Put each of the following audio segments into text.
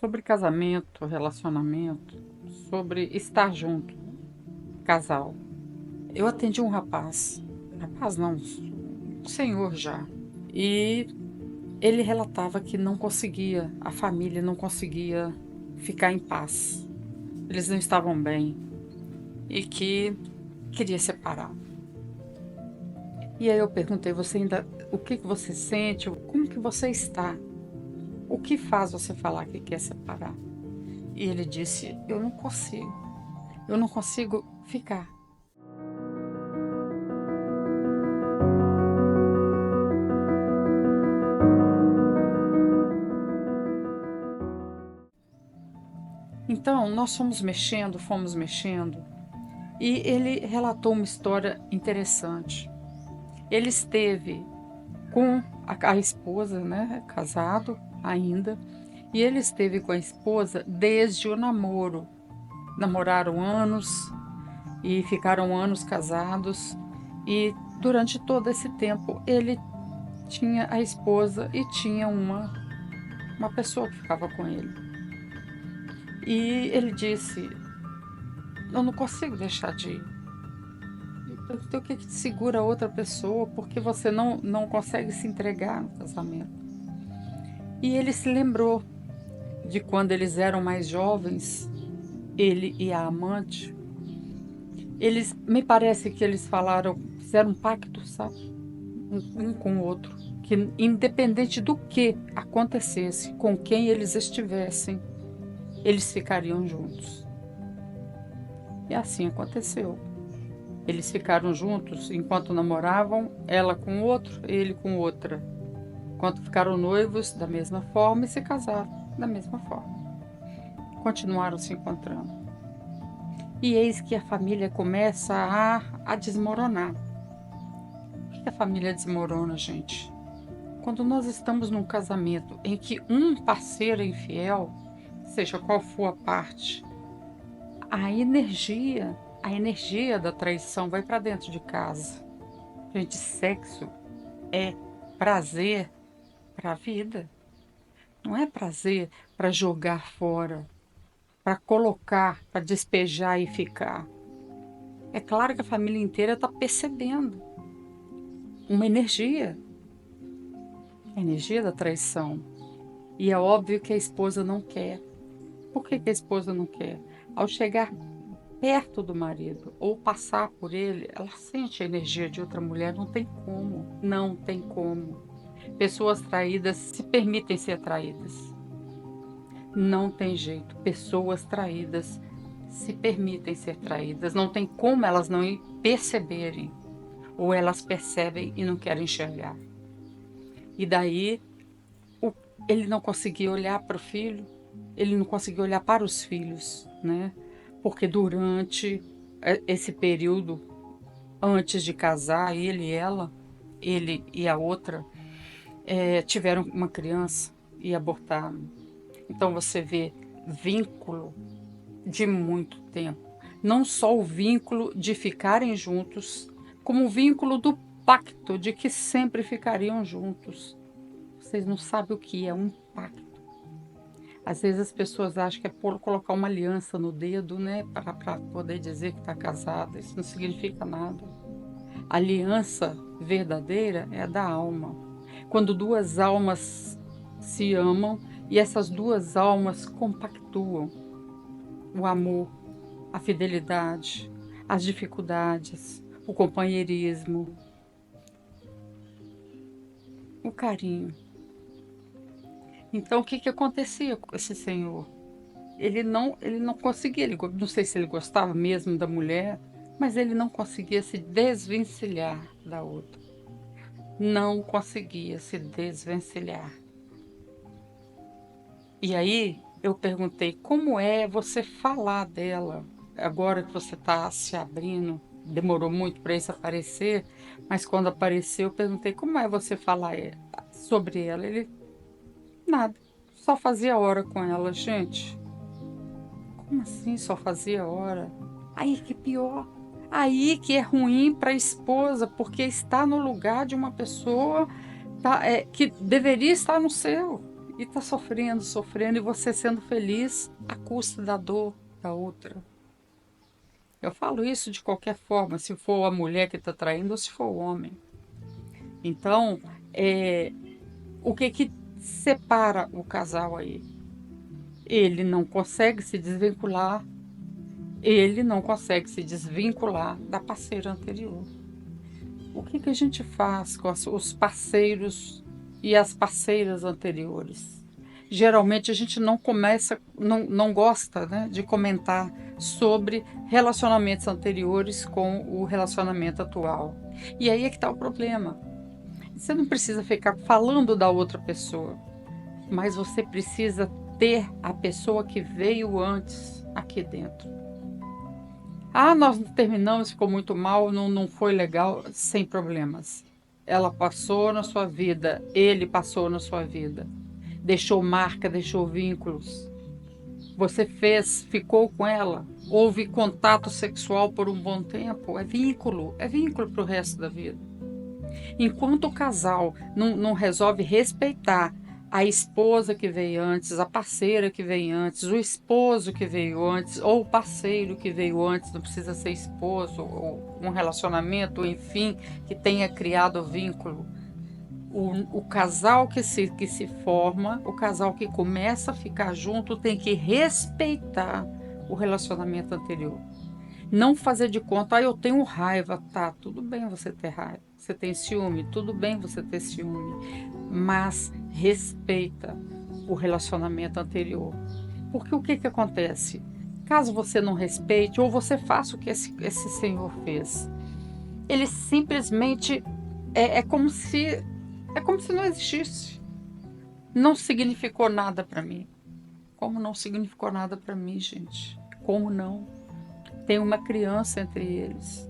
sobre casamento, relacionamento, sobre estar junto, casal. Eu atendi um rapaz não, um senhor já, e ele relatava que não conseguia, a família não conseguia ficar em paz. Eles não estavam bem e que queria separar. E aí eu perguntei, você ainda, o que que você sente? Como que você está? O que faz você falar que quer separar? E ele disse, eu não consigo ficar. Então, nós fomos mexendo, e ele relatou uma história interessante. Ele esteve com a esposa, né, casado ainda, e ele esteve com a esposa desde o namoro. Namoraram anos e ficaram anos casados, e durante todo esse tempo ele tinha a esposa e tinha uma pessoa que ficava com ele. E ele disse: eu não consigo deixar de ir. Eu perguntei o que que segura a outra pessoa, porque você não consegue se entregar no casamento. E ele se lembrou de quando eles eram mais jovens, ele e a amante. Eles, me parece que eles falaram, fizeram um pacto, sabe? Um com o outro. Que independente do que acontecesse, com quem eles estivessem, eles ficariam juntos. E assim aconteceu. Eles ficaram juntos enquanto namoravam, ela com outro, ele com outra. Enquanto ficaram noivos, da mesma forma, e se casaram da mesma forma. Continuaram se encontrando. E eis que a família começa a desmoronar. Por que a família desmorona, gente? Quando nós estamos num casamento em que um parceiro é infiel, seja qual for a parte, a energia da traição vai para dentro de casa. Gente, sexo é prazer para a vida. Não é prazer para jogar fora, para colocar, para despejar e ficar. É claro que a família inteira está percebendo uma energia, a energia da traição. E é óbvio que a esposa não quer. Por que que a esposa não quer? Ao chegar perto do marido ou passar por ele, ela sente a energia de outra mulher, não tem como, não tem como. Pessoas traídas se permitem ser traídas. Não tem jeito. Pessoas traídas se permitem ser traídas. Não tem como elas não perceberem. Ou elas percebem e não querem enxergar. E daí o- ele não conseguia olhar para o filho, ele não conseguia olhar para os filhos, né? Porque durante esse período, antes de casar, ele e ela, ele e a outra, tiveram uma criança e abortaram. Então você vê vínculo de muito tempo. Não só o vínculo de ficarem juntos, como o vínculo do pacto de que sempre ficariam juntos. Vocês não sabem o que é um pacto. Às vezes as pessoas acham que é colocar uma aliança no dedo, né, para poder dizer que está casada. Isso não significa nada. A aliança verdadeira é a da alma. Quando duas almas se amam e essas duas almas compactuam o amor, a fidelidade, as dificuldades, o companheirismo, o carinho. Então, o que que acontecia com esse senhor? Ele não conseguia, não sei se ele gostava mesmo da mulher, mas ele não conseguia se desvencilhar da outra. Não conseguia se desvencilhar. E aí eu perguntei, como é você falar dela agora que você está se abrindo? Demorou muito para isso aparecer, mas quando apareceu, eu perguntei, como é você falar sobre ela? Ele, nada, só fazia hora com ela, gente. Como assim só fazia hora? Aí que pior. Aí que é ruim para a esposa, porque está no lugar de uma pessoa que deveria estar no seu. e tá sofrendo, sofrendo, e você sendo feliz à custa da dor da outra. Eu falo isso de qualquer forma, se for a mulher que está traindo ou se for o homem. Então, o que separa o casal aí? Ele não consegue se desvincular, ele não consegue se desvincular da parceira anterior. O que a gente faz com os parceiros e as parceiras anteriores? Geralmente a gente não gosta, né, de comentar sobre relacionamentos anteriores com o relacionamento atual. E aí é que está o problema. Você não precisa ficar falando da outra pessoa, mas você precisa ter a pessoa que veio antes aqui dentro. Ah, nós terminamos, ficou muito mal, não foi legal, sem problemas. Ela passou na sua vida, ele passou na sua vida. Deixou marca, deixou vínculos. Você ficou com ela, houve contato sexual por um bom tempo, é vínculo para o resto da vida. Enquanto o casal não resolve respeitar a esposa que veio antes, a parceira que veio antes, o esposo que veio antes, ou o parceiro que veio antes, não precisa ser esposo, ou um relacionamento, enfim, que tenha criado vínculo. O casal que se forma, o casal que começa a ficar junto, tem que respeitar o relacionamento anterior. Não fazer de conta, eu tenho raiva, tá, tudo bem você ter raiva. Você tem ciúme, tudo bem você ter ciúme. Mas respeita o relacionamento anterior. Porque o que acontece? Caso você não respeite, ou você faça o que esse senhor fez, ele simplesmente é como se não existisse. Não significou nada para mim. Como não significou nada para mim, gente? Como não? Tem uma criança entre eles.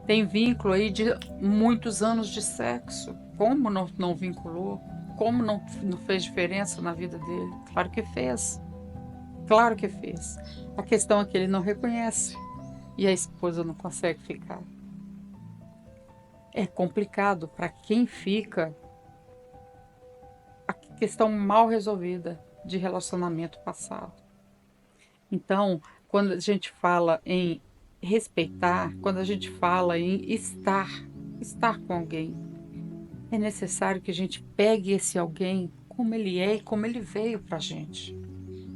Tem vínculo aí de muitos anos de sexo. Como não vinculou? Como não fez diferença na vida dele? Claro que fez. Claro que fez. A questão é que ele não reconhece. E a esposa não consegue ficar. É complicado para quem fica a questão mal resolvida de relacionamento passado. Então, quando a gente fala em respeitar, quando a gente fala em estar com alguém, é necessário que a gente pegue esse alguém como ele é e como ele veio pra gente.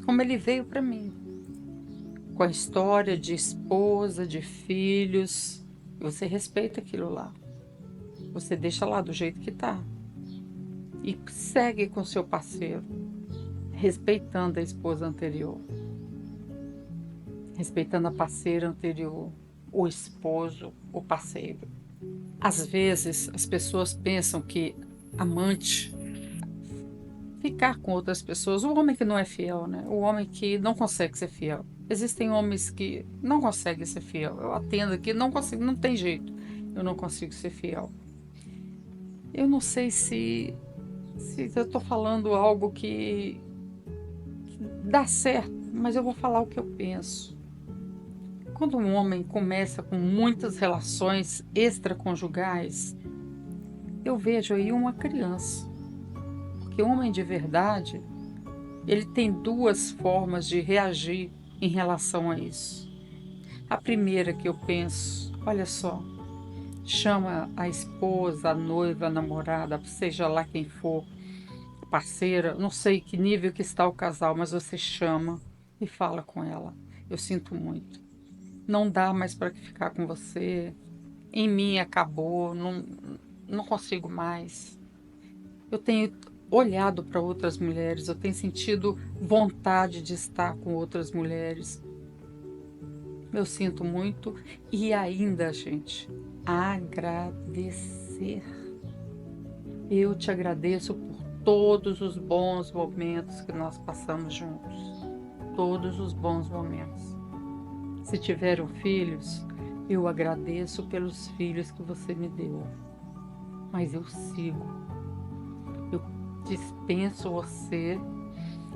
Como ele veio para mim. Com a história de esposa, de filhos. Você respeita aquilo lá. Você deixa lá do jeito que tá. E segue com seu parceiro, respeitando a esposa anterior. Respeitando a parceira anterior, o esposo, o parceiro. Às vezes, as pessoas pensam que amante, ficar com outras pessoas, o homem que não é fiel, né? O homem que não consegue ser fiel. Existem homens que não conseguem ser fiel. Eu atendo aqui, não consigo, não tem jeito. Eu não consigo ser fiel. Eu não sei se eu estou falando algo que dá certo, mas eu vou falar o que eu penso. Quando um homem começa com muitas relações extraconjugais, eu vejo aí uma criança. Porque o homem de verdade, ele tem duas formas de reagir em relação a isso. A primeira que eu penso, olha só, chama a esposa, a noiva, a namorada, seja lá quem for, parceira, não sei que nível que está o casal, mas você chama e fala com ela. Eu sinto muito. Não dá mais para ficar com você. Em mim acabou, não consigo mais. Eu tenho olhado para outras mulheres, eu tenho sentido vontade de estar com outras mulheres. Eu sinto muito e ainda, gente, agradecer. Eu te agradeço por todos os bons momentos que nós passamos juntos. Todos os bons momentos. Se tiveram filhos, eu agradeço pelos filhos que você me deu. Mas eu sigo. Eu dispenso você.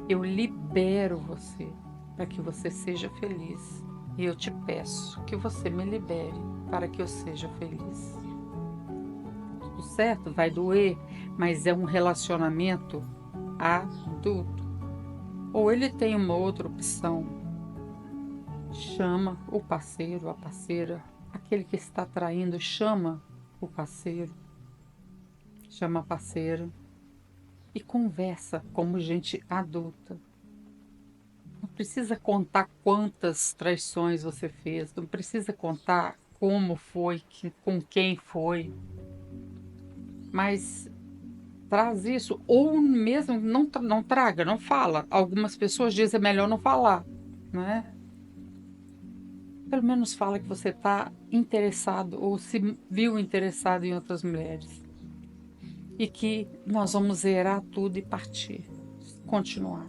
Eu libero você para que você seja feliz. E eu te peço que você me libere para que eu seja feliz. Tudo certo? Vai doer, mas é um relacionamento adulto. Ou ele tem uma outra opção, chama o parceiro, a parceira, aquele que está traindo, chama o parceiro, chama a parceira e conversa como gente adulta. Não precisa contar quantas traições você fez, não precisa contar como foi, com quem foi, mas traz isso, ou mesmo não traga, não fala. Algumas pessoas dizem é melhor não falar, né? Pelo menos fala que você está interessado ou se viu interessado em outras mulheres. E que nós vamos zerar tudo e partir, continuar.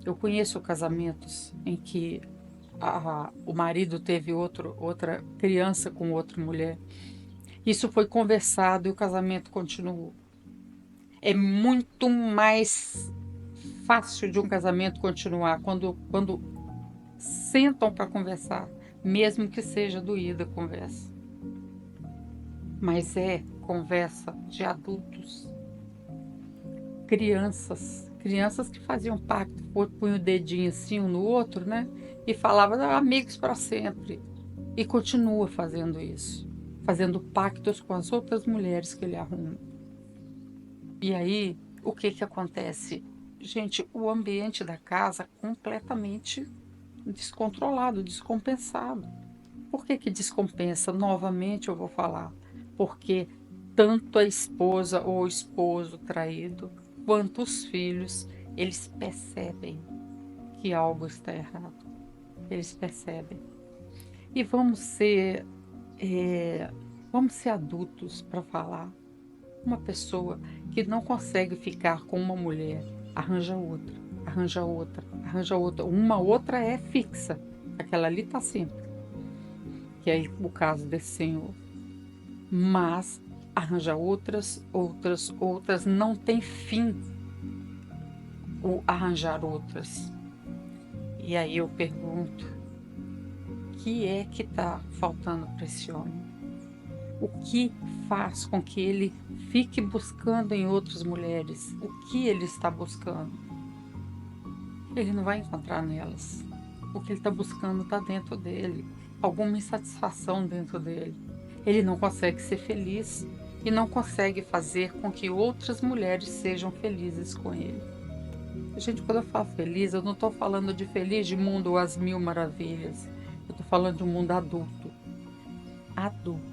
Eu conheço casamentos em que o marido teve outra criança com outra mulher. Isso foi conversado e o casamento continuou. É muito mais fácil de um casamento continuar quando sentam para conversar, mesmo que seja doída a conversa. Mas é conversa de adultos, crianças que faziam pacto, punham o dedinho assim um no outro, né? E falavam amigos para sempre. E continua fazendo isso, fazendo pactos com as outras mulheres que ele arruma. E aí, o que que acontece? Gente, o ambiente da casa completamente descontrolado, descompensado. Por que que descompensa? Novamente eu vou falar. Porque tanto a esposa ou o esposo traído, quanto os filhos, eles percebem que algo está errado. Eles percebem. E vamos ser adultos para falar. Uma pessoa que não consegue ficar com uma mulher, arranja outra, arranja outra, arranja outra. Uma outra é fixa. Aquela ali está sempre. Que é o caso desse senhor. Mas arranja outras, não tem fim o arranjar outras. E aí eu pergunto, o que é que está faltando para esse homem? O que faz com que ele fique buscando em outras mulheres? O que ele está buscando? Ele não vai encontrar nelas. O que ele está buscando está dentro dele. Alguma insatisfação dentro dele. Ele não consegue ser feliz e não consegue fazer com que outras mulheres sejam felizes com ele. Gente, quando eu falo feliz, eu não estou falando de feliz de mundo às mil maravilhas. Eu estou falando de um mundo adulto. Adulto.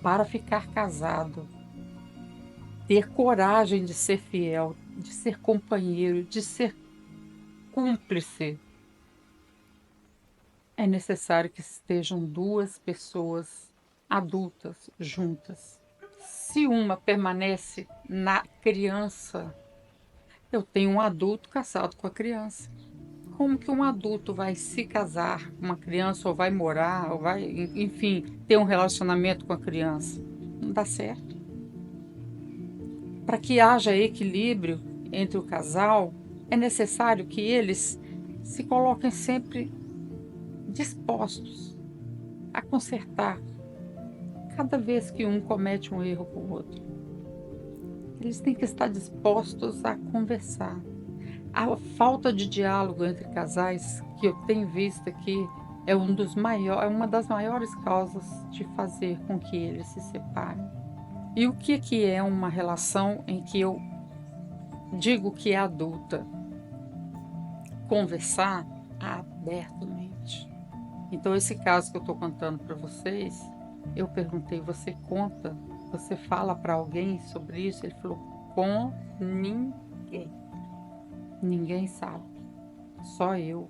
Para ficar casado, ter coragem de ser fiel, de ser companheiro, de ser cúmplice, é necessário que estejam duas pessoas adultas juntas. Se uma permanece na criança, eu tenho um adulto casado com a criança. Como que um adulto vai se casar com uma criança, ou vai morar, ou vai, enfim, ter um relacionamento com a criança? Não dá certo. Para que haja equilíbrio entre o casal, é necessário que eles se coloquem sempre dispostos a consertar cada vez que um comete um erro com o outro. Eles têm que estar dispostos a conversar. A falta de diálogo entre casais, que eu tenho visto aqui, é uma das maiores causas de fazer com que eles se separem. E o que é uma relação em que eu digo que é adulta? Conversar abertamente. Então, esse caso que eu estou contando para vocês, eu perguntei, você conta? Você fala para alguém sobre isso? Ele falou, com ninguém. Ninguém sabe. Só eu.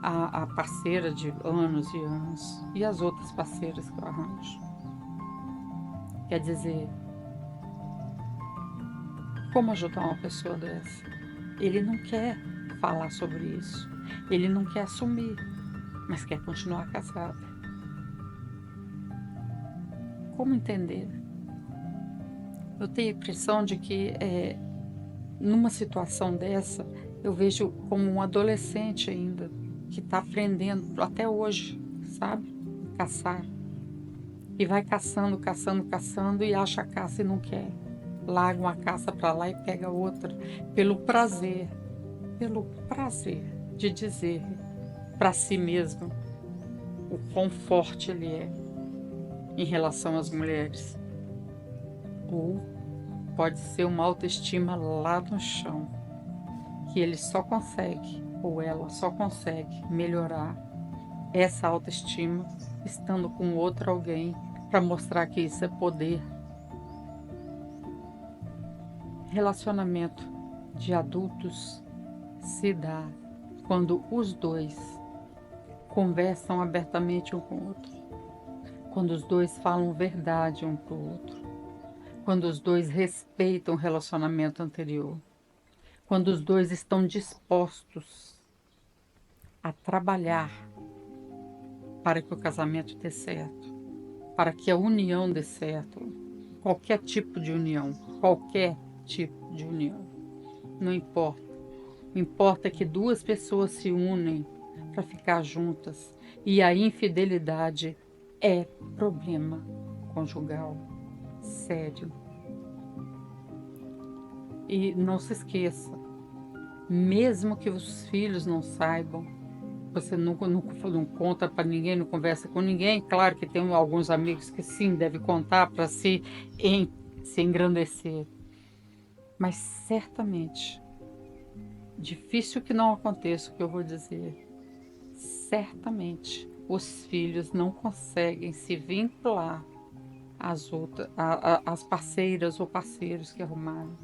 A parceira de anos e anos. E as outras parceiras que eu arranjo. Quer dizer, como ajudar uma pessoa dessa? Ele não quer falar sobre isso. Ele não quer assumir, mas quer continuar casado. Como entender? Eu tenho a impressão de que numa situação dessa, eu vejo como um adolescente ainda, que está aprendendo até hoje, sabe? Caçar. E vai caçando, caçando, caçando e acha a caça e não quer. larga uma caça para lá e pega outra, pelo prazer de dizer para si mesmo o quão forte ele é em relação às mulheres. Ou pode ser uma autoestima lá no chão, que ele só consegue, ou ela só consegue melhorar essa autoestima estando com outro alguém para mostrar que isso é poder. Relacionamento de adultos se dá quando os dois conversam abertamente um com o outro, quando os dois falam verdade um para o outro, quando os dois respeitam o relacionamento anterior, quando os dois estão dispostos a trabalhar para que o casamento dê certo, para que a união dê certo, qualquer tipo de união, não importa. O que importa é que duas pessoas se unem para ficar juntas e a infidelidade é problema conjugal sério. E não se esqueça, mesmo que os filhos não saibam, você não conta para ninguém, não conversa com ninguém. Claro que tem alguns amigos que sim, deve contar para se engrandecer. Mas certamente, difícil que não aconteça o que eu vou dizer, certamente os filhos não conseguem se vincular às outras, às parceiras ou parceiros que arrumaram.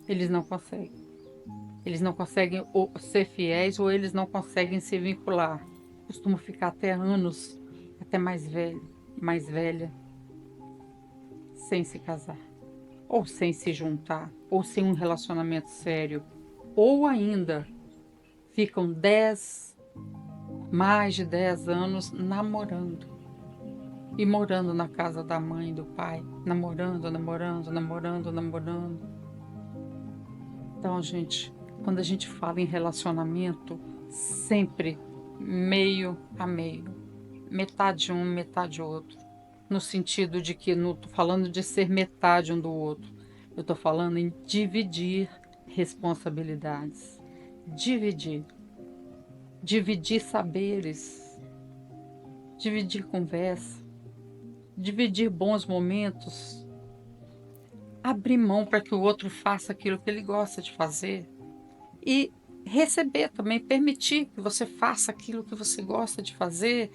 Eles não conseguem. Eles não conseguem ser fiéis ou eles não conseguem se vincular. Costumam ficar até anos, até mais velha, sem se casar, ou sem se juntar, ou sem um relacionamento sério, ou ainda ficam mais de 10 anos namorando e morando na casa da mãe e do pai, namorando. Então, gente, quando a gente fala em relacionamento, sempre meio a meio, metade um, metade outro, no sentido de que não estou falando de ser metade um do outro, eu estou falando em dividir responsabilidades, dividir saberes, dividir conversa, dividir bons momentos, abrir mão para que o outro faça aquilo que ele gosta de fazer e receber também, permitir que você faça aquilo que você gosta de fazer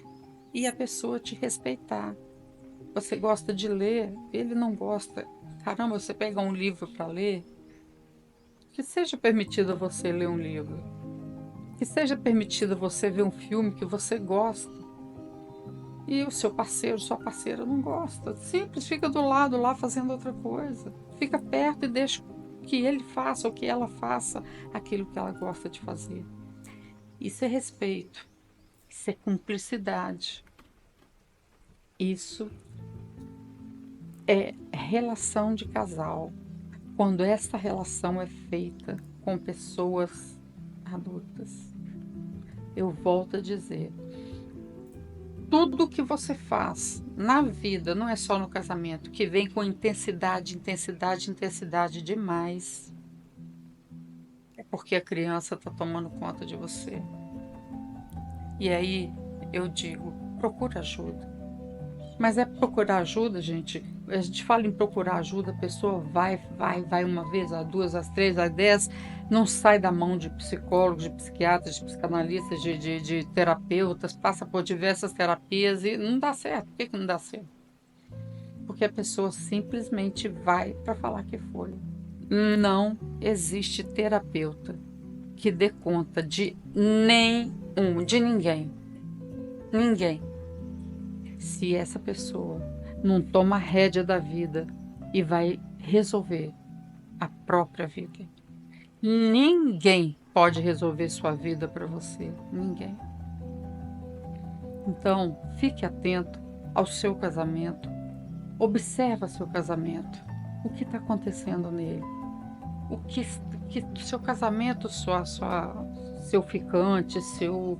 e a pessoa te respeitar. Você gosta de ler, ele não gosta. Caramba, você pega um livro para ler, que seja permitido a você ler um livro, que seja permitido a você ver um filme que você gosta. E o seu parceiro, sua parceira não gosta. Simples, fica do lado lá fazendo outra coisa. Fica perto e deixa que ele faça ou que ela faça aquilo que ela gosta de fazer. Isso é respeito. Isso é cumplicidade. Isso é relação de casal. Quando essa relação é feita com pessoas adultas. Eu volto a dizer, tudo que você faz na vida, não é só no casamento, que vem com intensidade demais, é porque a criança está tomando conta de você. E aí eu digo, procura ajuda. Mas é procurar ajuda, gente. A gente fala em procurar ajuda, a pessoa vai uma vez, a duas, a três, a 10, não sai da mão de psicólogos, de psiquiatras, de psicanalistas, de terapeutas, passa por diversas terapias e não dá certo. Por que não dá certo? Porque a pessoa simplesmente vai para falar que foi. Não existe terapeuta que dê conta de ninguém. Ninguém. Se essa pessoa não toma a rédea da vida e vai resolver a própria vida. Ninguém pode resolver sua vida para você. Ninguém. Então, fique atento ao seu casamento. Observa seu casamento. O que está acontecendo nele? O que seu casamento, seu ficante, seu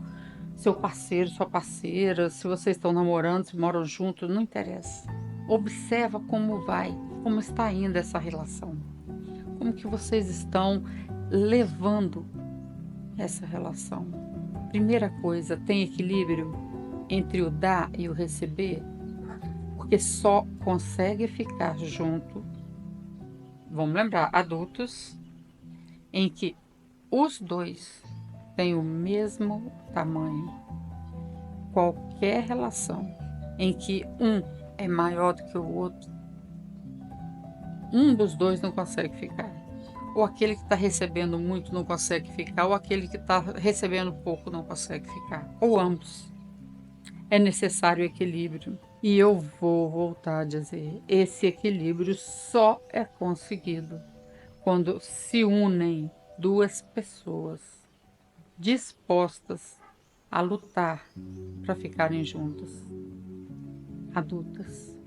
parceiro, sua parceira, se vocês estão namorando, se moram juntos, não interessa. Observa como vai, como está indo essa relação. Como que vocês estão levando essa relação. Primeira coisa, tem equilíbrio entre o dar e o receber? Porque só consegue ficar junto, vamos lembrar, adultos, em que os dois têm o mesmo tamanho. Qualquer relação em que um é maior do que o outro, um dos dois não consegue ficar. Ou aquele que está recebendo muito não consegue ficar, ou aquele que está recebendo pouco não consegue ficar. Ou ambos. É necessário equilíbrio. E eu vou voltar a dizer: esse equilíbrio só é conseguido quando se unem duas pessoas dispostas a lutar para ficarem juntas, adultas.